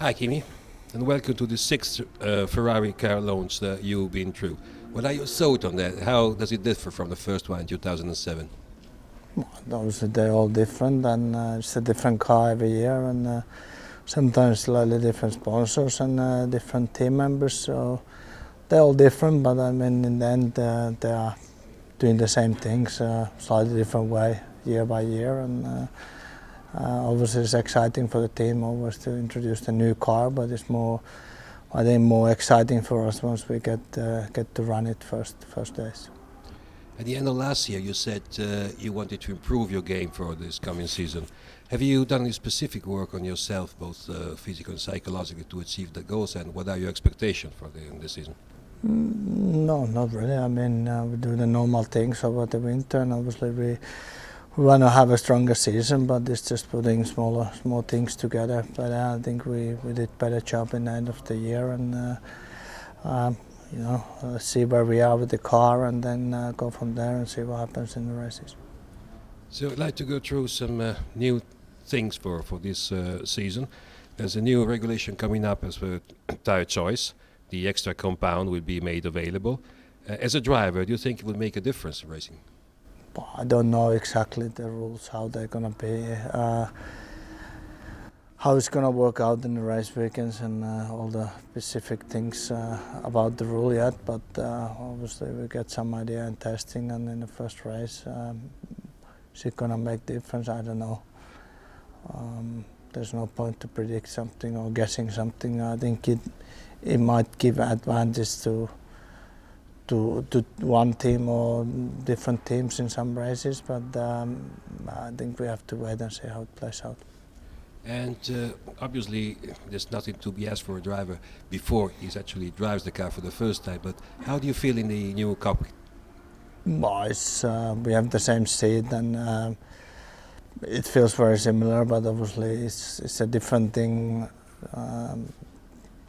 Hi, Kimi, and welcome to the sixth Ferrari car launch that you've been through. What are your thoughts on that? How does it differ from the first one in 2007? Well, obviously, they're all different, and it's a different car every year, and sometimes slightly different sponsors and different team members. So they're all different, but I mean, in the end, they are doing the same things, slightly different way, year by year, and obviously it's exciting for the team always to introduce the new car, but it's more, I think, more exciting for us once we get to run it first days. At the end of last year, you said you wanted to improve your game for this coming season. Have you done any specific work on yourself, both physically and psychologically, to achieve the goals? And what are your expectations for this season? No, not really. I mean, we do the normal things over the winter, and obviously we want to have a stronger season, but it's just putting small things together. But I think we did better job in the end of the year, and see where we are with the car, and then go from there and see what happens in the races. So I'd like to go through some new things for this season. There's a new regulation coming up as for tire choice. The extra compound will be made available. As a driver, do you think it will make a difference in racing? I don't know exactly the rules, how they're going to be, how it's going to work out in the race weekends, and all the specific things about the rule yet. But obviously we get some idea in testing and in the first race. Is it going to make difference? I don't know. There's no point to predict something or guessing something. I think it might give advantage to one team or different teams in some races, but I think we have to wait and see how it plays out. And obviously there's nothing to be asked for a driver before he actually drives the car for the first time, but how do you feel in the new cockpit? Well, we have the same seat, and it feels very similar, but obviously it's a different thing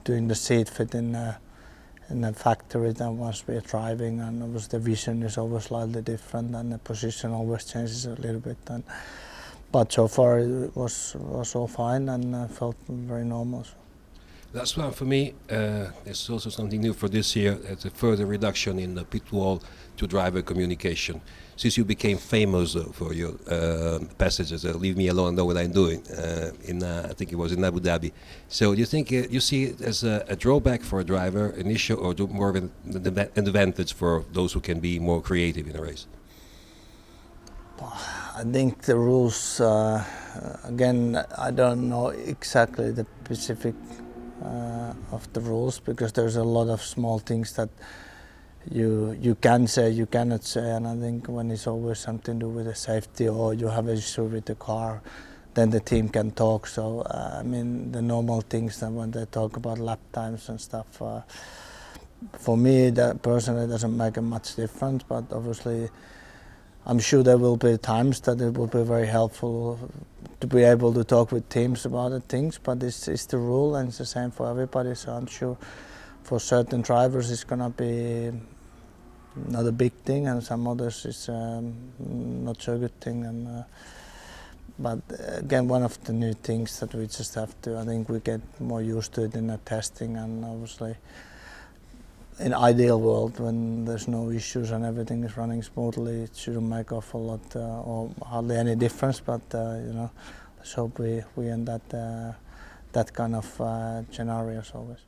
doing the seat fit in a factory than once we're driving, and obviously the vision is always slightly different, and the position always changes a little bit. But so far it was all fine, and felt very normal. Last one for me, there's also something new for this year. It's a further reduction in the pit wall to driver communication. Since you became famous for your passages, leave me alone, know what I'm doing, I think it was in Abu Dhabi. So do you think you see it as a drawback for a driver, an issue, or more of an advantage for those who can be more creative in a race? I think the rules, again, I don't know exactly the specific of the rules, because there's a lot of small things that you can say, you cannot say, and I think when it's always something to do with the safety or you have an issue with the car, then the team can talk. So I mean, the normal things that when they talk about lap times and stuff, for me that personally doesn't make a much difference, but obviously I'm sure there will be times that it will be very helpful to be able to talk with teams about the things, but it's the rule and it's the same for everybody, so I'm sure for certain drivers it's going to be not a big thing, and some others it's not so good thing. But again, one of the new things that we just have to, I think we get more used to it in the testing, and obviously in ideal world, when there's no issues and everything is running smoothly, it shouldn't make awful lot or hardly any difference. But let's hope we end that kind of scenarios always.